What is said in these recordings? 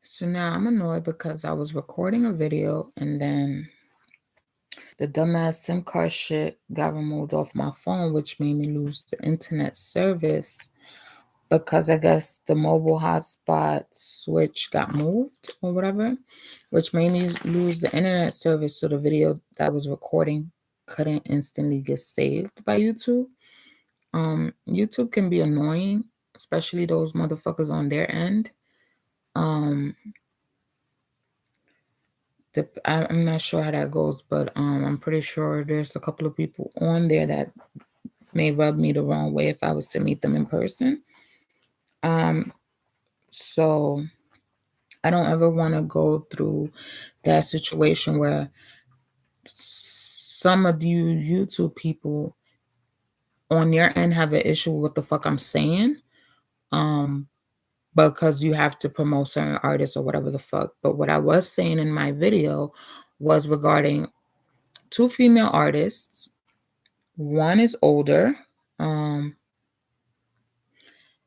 So now I'm annoyed because I was recording a video and then the dumbass SIM card shit got removed off my phone, which made me lose the internet service because I guess the mobile hotspot switch got moved or whatever, which made me lose the internet service. So the video that I was recording couldn't instantly get saved by YouTube. YouTube can be annoying, especially those motherfuckers on their end. Um, I'm not sure how that goes, but I'm pretty sure there's a couple of people on there that may rub me the wrong way if I was to meet them in person. So I don't ever want to go through that situation where some of you YouTube people on your end have an issue with what the fuck I'm saying. Because you have to promote certain artists or whatever the fuck. But what I was saying in my video was regarding two female artists. One is older.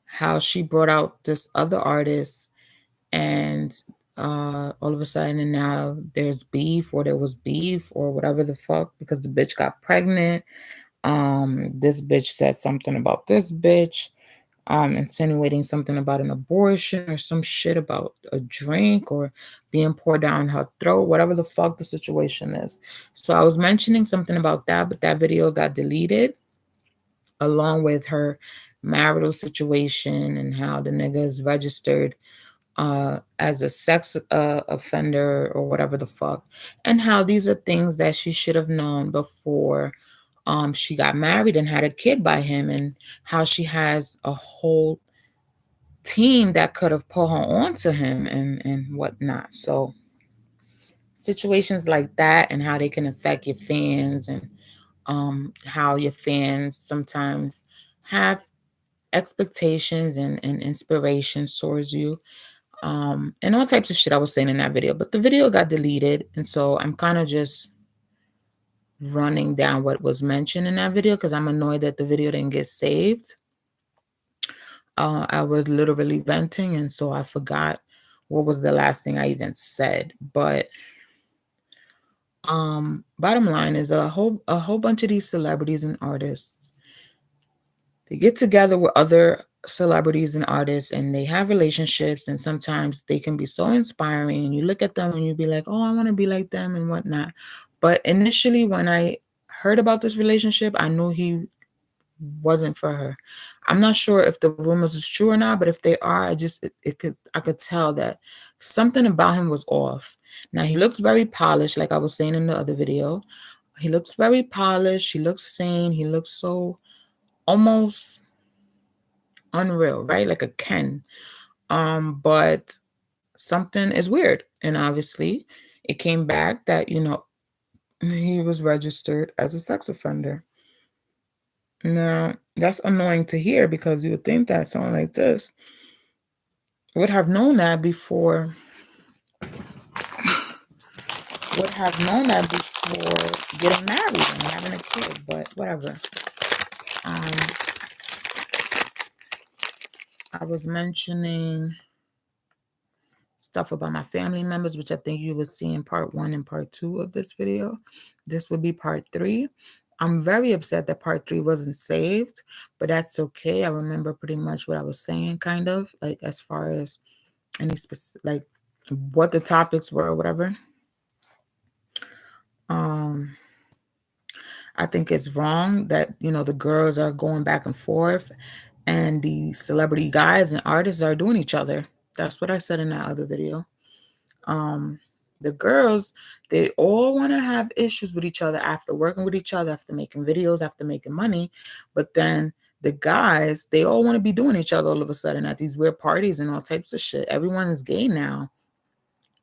How she brought out this other artist and all of a sudden and now there's beef or there was beef or whatever the fuck because the bitch got pregnant. This bitch said something about this bitch, insinuating something about an abortion or some shit about a drink or being poured down her throat, whatever the fuck the situation is. So I was mentioning something about that, but that video got deleted along with her marital situation and how the nigga is registered as a sex offender or whatever the fuck, and how these are things that she should have known before she got married and had a kid by him, and how she has a whole team that could have put her on to him and whatnot. So situations like that and how they can affect your fans and how your fans sometimes have expectations and inspirations towards you, and all types of shit I was saying in that video. But the video got deleted, and so I'm kind of just running down what was mentioned in that video because I'm annoyed that the video didn't get saved. I was literally venting, and so I forgot what was the last thing I even said. But bottom line is a whole bunch of these celebrities and artists, they get together with other celebrities and artists and they have relationships, and sometimes they can be so inspiring and you look at them and you be like, oh, I want to be like them and whatnot. But initially when I heard about this relationship, I knew he wasn't for her. I'm not sure if the rumors is true or not, but if they are, I could tell that something about him was off. Now he looks very polished, like I was saying in the other video. He looks very polished, he looks sane, he looks so almost unreal, right? Like a Ken. But something is weird. And obviously it came back that, he was registered as a sex offender. Now, that's annoying to hear because you would think that someone like this would have known that before getting married and having a kid, but whatever. I was mentioning stuff about my family members, which I think you will see in part 1 and part 2 of this video. This would be part 3. I'm very upset that part 3 wasn't saved, but that's okay. I remember pretty much what I was saying, kind of, like as far as any specific, like what the topics were or whatever. I think it's wrong that, the girls are going back and forth and the celebrity guys and artists are doing each other. That's what I said in that other video. The girls, they all want to have issues with each other after working with each other, after making videos, after making money. But then the guys, they all want to be doing each other all of a sudden at these weird parties and all types of shit. Everyone is gay now.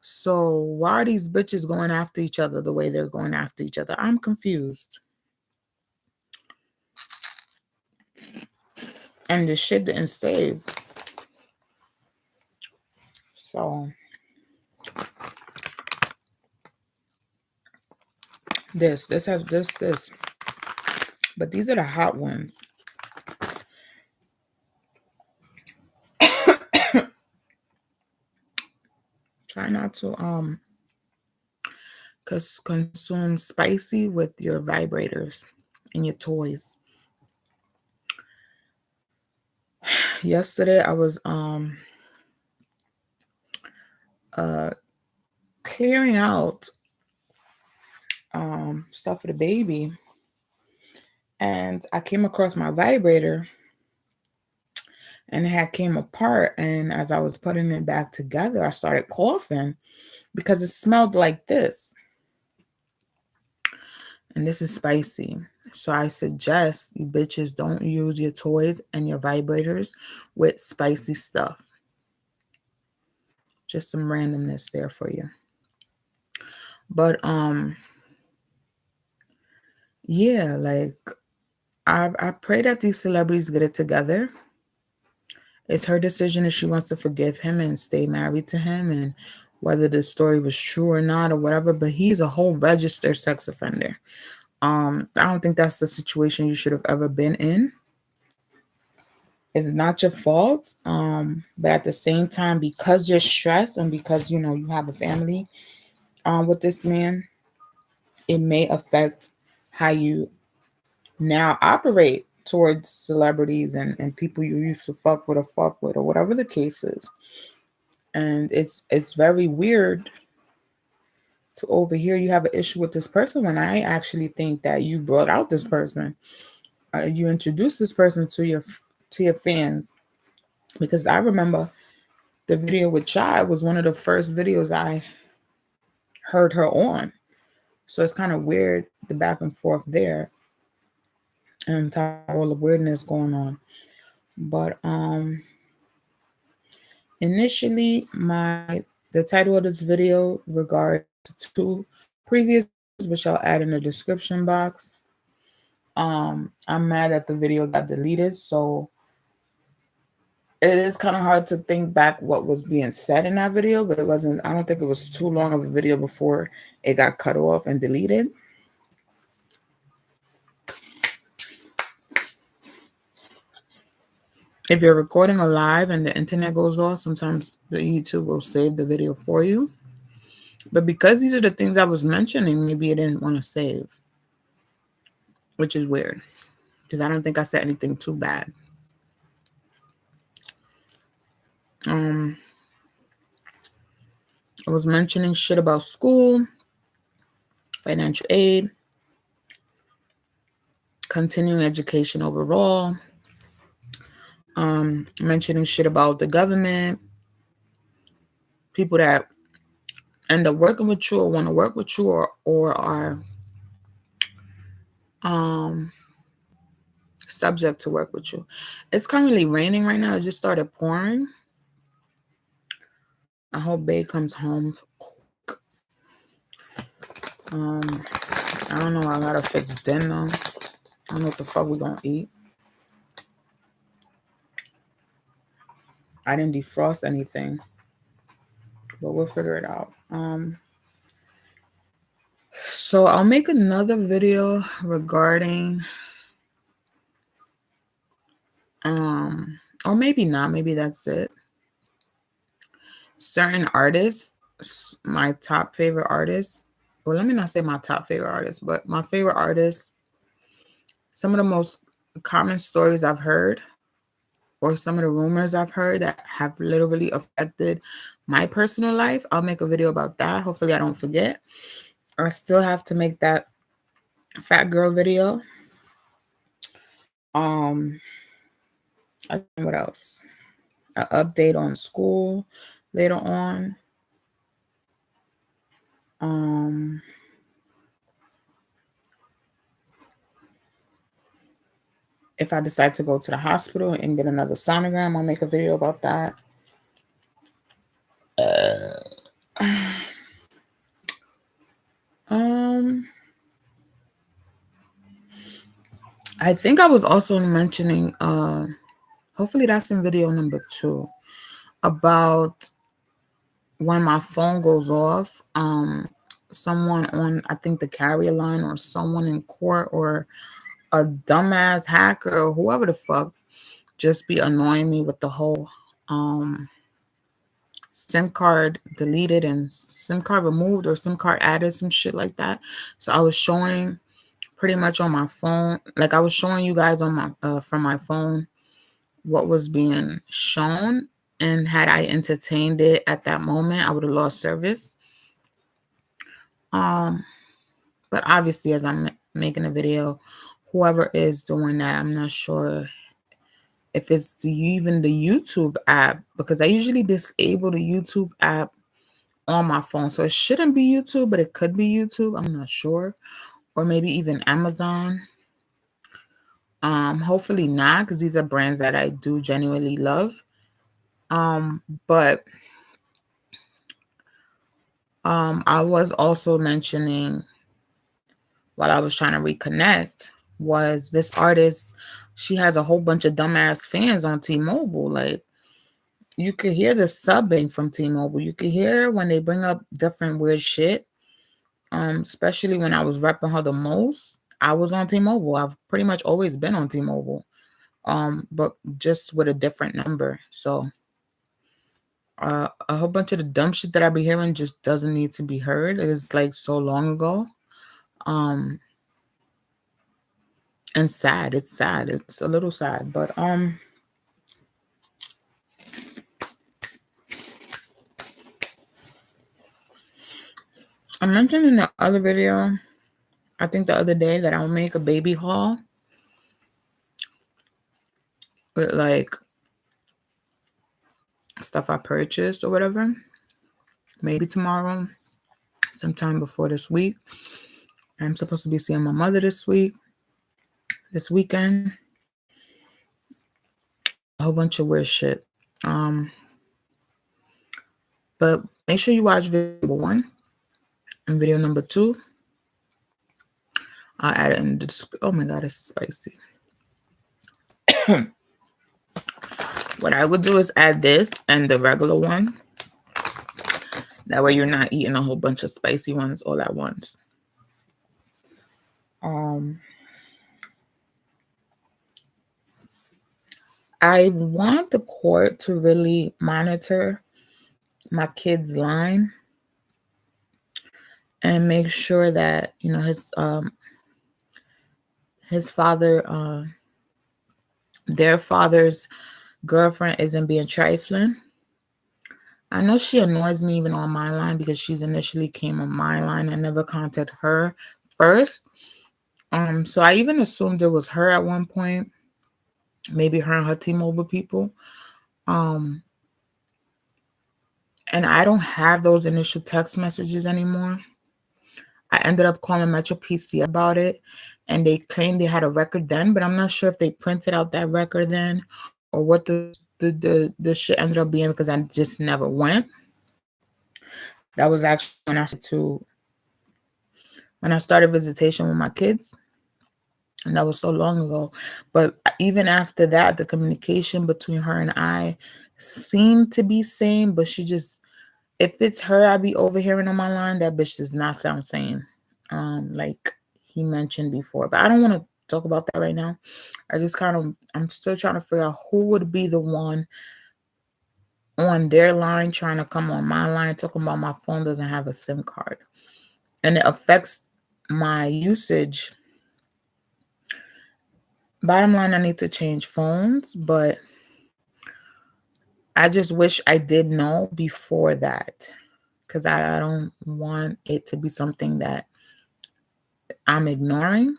So why are these bitches going after each other the way they're going after each other? I'm confused. And the shit didn't save. So this has this. But these are the hot ones. Try not to consume spicy with your vibrators and your toys. Yesterday I was uh clearing out stuff for the baby, and I came across my vibrator, and it had came apart, and as I was putting it back together, I started coughing because it smelled like this. And this is spicy. So I suggest you bitches don't use your toys and your vibrators with spicy stuff. Just some randomness there for you. But yeah, like I pray that these celebrities get it together. It's her decision if she wants to forgive him and stay married to him, and whether the story was true or not or whatever, but he's a whole registered sex offender. I don't think that's the situation you should have ever been in. It's not your fault. But at the same time, because you're stressed and because you have a family with this man, it may affect how you now operate towards celebrities and people you used to fuck with or whatever the case is. And it's very weird to overhear you have an issue with this person when I actually think that you brought out this person. You introduced this person to your fans, because I remember the video with Chai was one of the first videos I heard her on. So it's kind of weird, the back and forth there, and top of all the weirdness going on. But initially the title of this video regards to two previous videos, which I'll add in the description box. I'm mad that the video got deleted, so it is kind of hard to think back what was being said in that video, but I don't think it was too long of a video before it got cut off and deleted. If you're recording a live and the internet goes off, sometimes the YouTube will save the video for you. But because these are the things I was mentioning, maybe it didn't want to save, which is weird, because I don't think I said anything too bad. I was mentioning shit about school, financial aid, continuing education overall, mentioning shit about the government, people that end up working with you or want to work with you or are subject to work with you. It's currently raining right now. It just started pouring. I hope Bae comes home quick. I don't know. I gotta fix dinner. I don't know what the fuck we gonna eat. I didn't defrost anything, but we'll figure it out. So I'll make another video regarding, or maybe not. Maybe that's it. Certain artists, my top favorite artists. Well, let me not say my top favorite artists, but my favorite artists. Some of the most common stories I've heard, or some of the rumors I've heard that have literally affected my personal life. I'll make a video about that. Hopefully I don't forget. I still have to make that fat girl video. What else? An update on school later on. If I decide to go to the hospital and get another sonogram, I'll make a video about that. I think I was also mentioning, hopefully that's in video number 2, about when my phone goes off, someone on, I think the carrier line, or someone in court, or a dumbass hacker, or whoever the fuck, just be annoying me with the whole SIM card deleted and SIM card removed or SIM card added, some shit like that. So I was showing pretty much on my phone, like I was showing you guys on my from my phone what was being shown, and had I entertained it at that moment, I would have lost service. But obviously, as I'm making a video, whoever is doing that, I'm not sure if it's even the YouTube app, because I usually disable the YouTube app on my phone. So it shouldn't be YouTube, but it could be YouTube. I'm not sure. Or maybe even Amazon. Hopefully not, because these are brands that I do genuinely love. But I was also mentioning, while I was trying to reconnect, was this artist. She has a whole bunch of dumbass fans on T-Mobile. Like, you could hear the subbing from T-Mobile. You could hear when they bring up different weird shit. Especially when I was repping her the most, I was on T-Mobile. I've pretty much always been on T-Mobile, but just with a different number. So a whole bunch of the dumb shit that I be hearing just doesn't need to be heard. It's like so long ago. And sad. It's sad. It's a little sad. But I mentioned in the other video, I think the other day, that I'll make a baby haul with like stuff I purchased or whatever. Maybe tomorrow, sometime before this week. I'm supposed to be seeing my mother this weekend. A whole bunch of weird shit. But make sure you watch video number 1 and video number 2. I'll add it in the description. Oh my god, it's spicy. What I would do is add this and the regular one. That way you're not eating a whole bunch of spicy ones all at once. I want the court to really monitor my kid's line and make sure that, you know, his father, their father's girlfriend isn't being trifling. I know she annoys me even on my line, because she's initially came on my line. I never contacted her first. So I even assumed it was her at one point. Maybe her and her T-Mobile people. And I don't have those initial text messages anymore. I ended up calling Metro PC about it, and they claimed they had a record then, but I'm not sure if they printed out that record then or what the shit ended up being, because I just never went. That was actually when I started visitation with my kids, and that was so long ago. But even after that, the communication between her and I seemed to be same, but she just, if it's her I be overhearing on my line, that bitch does not sound sane. Like he mentioned before. But I don't want to talk about that right now. I'm still trying to figure out who would be the one on their line trying to come on my line talking about my phone doesn't have a SIM card. And it affects my usage. Bottom line, I need to change phones, but I just wish I did know before that, because I don't want it to be something that I'm ignoring.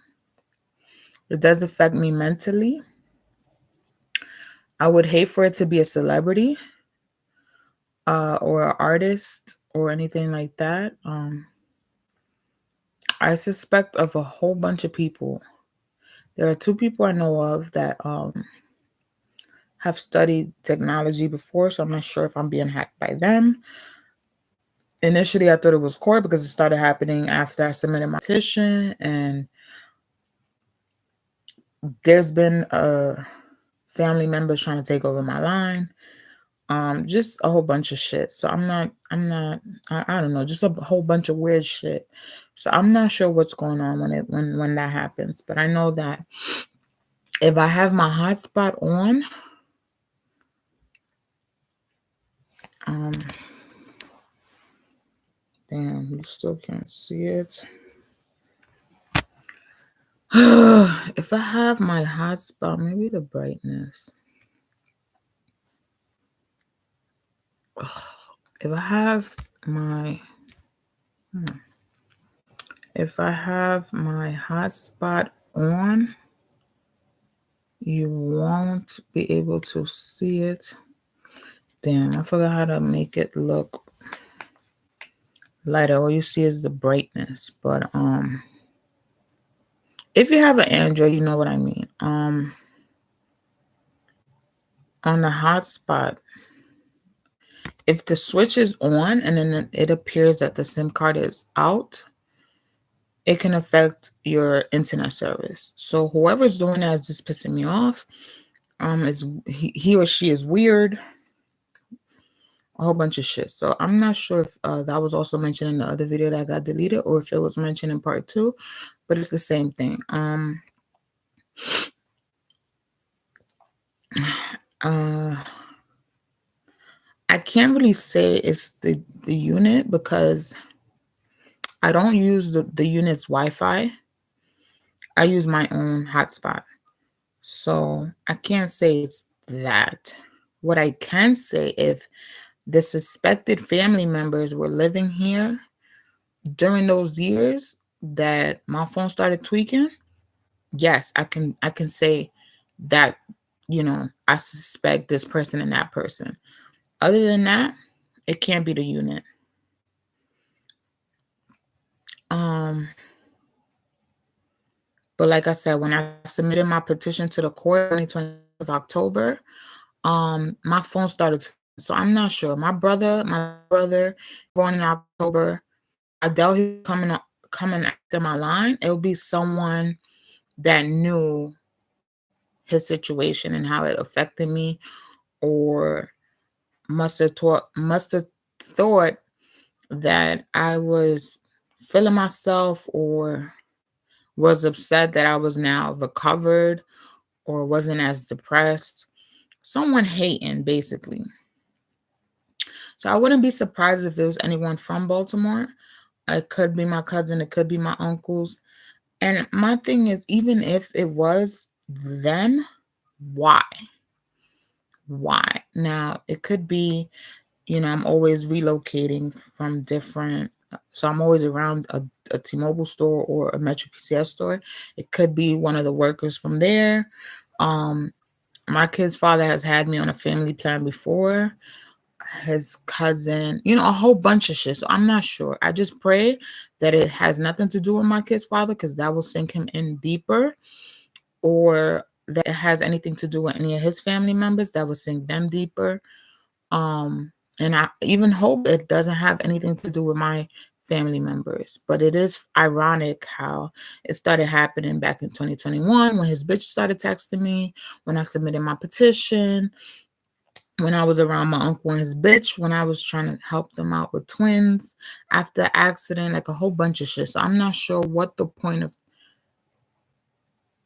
It does affect me mentally. I would hate for it to be a celebrity or an artist or anything like that. I suspect of a whole bunch of people. There are 2 people I know of that have studied technology before, so I'm not sure if I'm being hacked by them. Initially, I thought it was Core, because it started happening after I submitted my petition, and there's been family members trying to take over my line. Just a whole bunch of shit. So I don't know, just a whole bunch of weird shit. So I'm not sure what's going on when that happens. But I know that if I have my hotspot on, Damn, you still can't see it. If I have my hotspot, maybe the brightness. If I have my if I have my hotspot on, you won't be able to see it. Damn, I forgot how to make it look lighter. All you see is the brightness. But if you have an Android, you know what I mean. On the hotspot, if the switch is on and then it appears that the SIM card is out, it can affect your internet service. So whoever's doing that is just pissing me off. Is he or she is weird, a whole bunch of shit. So I'm not sure if that was also mentioned in the other video that got deleted or if it was mentioned in part 2, but it's the same thing. I can't really say it's the unit because I don't use the unit's Wi-Fi. I use my own hotspot. So I can't say it's that. What I can say, if the suspected family members were living here during those years that my phone started tweaking, yes, I can say that, I suspect this person and that person. Other than that, it can't be the unit. But like I said, when I submitted my petition to the court 2020 of October, my phone started to, so I'm not sure. My brother, born in October, I doubt he's coming after my line. It would be someone that knew his situation and how it affected me, or must have thought that I was feeling myself, or was upset that I was now recovered or wasn't as depressed. Someone hating, basically. So I wouldn't be surprised if it was anyone from Baltimore. It could be my cousin, it could be my uncles. And my thing is, even if it was them, why? Why? Now, it could be, I'm always relocating from different, so I'm always around a T-Mobile store or a Metro PCS store. It could be one of the workers from there. My kid's father has had me on a family plan before. His cousin, a whole bunch of shit. So I'm not sure. I just pray that it has nothing to do with my kid's father, because that will sink him in deeper, or that it has anything to do with any of his family members that will sink them deeper. And I even hope it doesn't have anything to do with my family members. But it is ironic how it started happening back in 2021 when his bitch started texting me, when I submitted my petition, when I was around my uncle and his bitch, when I was trying to help them out with twins after the accident, like a whole bunch of shit. So I'm not sure what the point of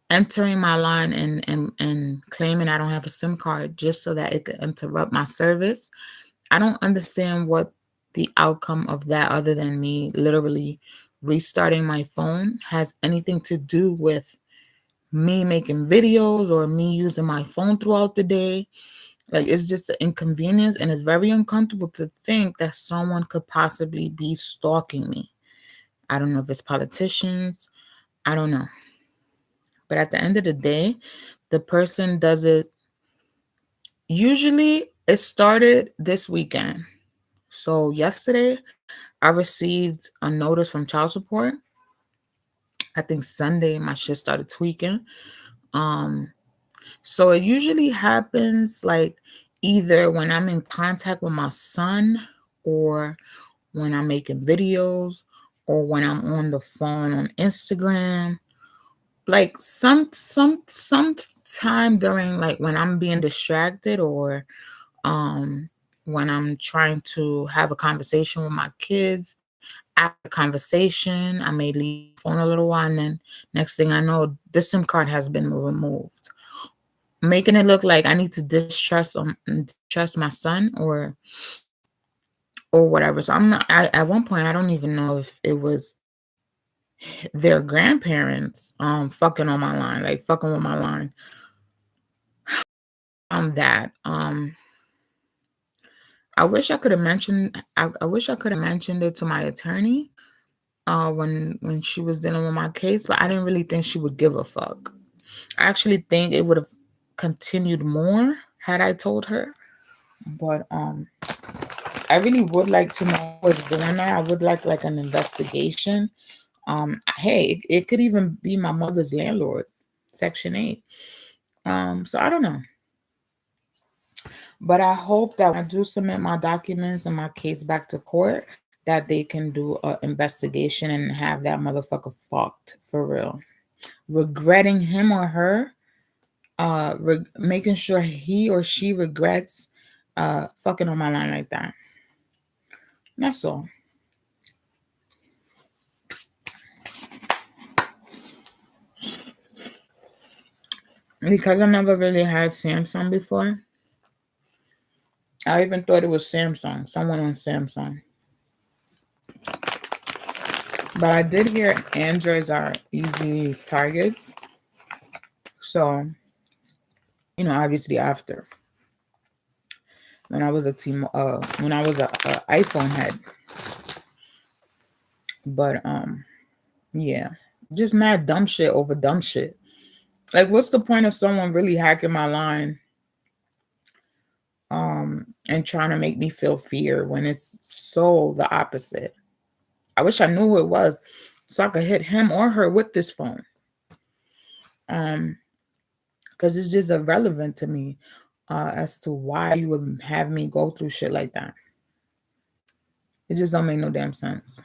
entering my line and claiming I don't have a SIM card just so that it could interrupt my service. I don't understand what the outcome of that, other than me literally restarting my phone, has anything to do with me making videos or me using my phone throughout the day. Like, it's just an inconvenience, and it's very uncomfortable to think that someone could possibly be stalking me. I don't know if it's politicians. I don't know. But at the end of the day, the person does it. Usually, it started this weekend. So yesterday, I received a notice from child support. I think Sunday, my shit started tweaking. So it usually happens like either when I'm in contact with my son, or when I'm making videos, or when I'm on the phone on Instagram. Like some time during, like, when I'm being distracted, or when I'm trying to have a conversation with my kids. After conversation, I may leave the phone a little while, and then next thing I know, the SIM card has been removed, making it look like I need to distrust my son, or or whatever. So I'm not. At one point, I don't even know if it was their grandparents fucking on my line, like fucking with my line. That I wish I could have mentioned. I wish I could have mentioned it to my attorney when she was dealing with my case, but I didn't really think she would give a fuck. I actually think it would have continued more had I told her. But I really would like to know what's doing that. I would like an investigation. Hey, it could even be my mother's landlord, Section 8. So I don't know. But I hope that when I do submit my documents and my case back to court, that they can do an investigation and have that motherfucker fucked for real. Regretting him or her, making sure he or she regrets fucking on my line like that. That's all. Because I never really had Samsung before, I even thought it was Samsung, someone on Samsung. But I did hear Androids are easy targets. So, obviously after when I was when I was a iPhone head. But yeah, just mad dumb shit over dumb shit. Like, what's the point of someone really hacking my line and trying to make me feel fear when it's so the opposite? I wish I knew who it was so I could hit him or her with this phone. Because it's just irrelevant to me as to why you would have me go through shit like that. It just don't make no damn sense.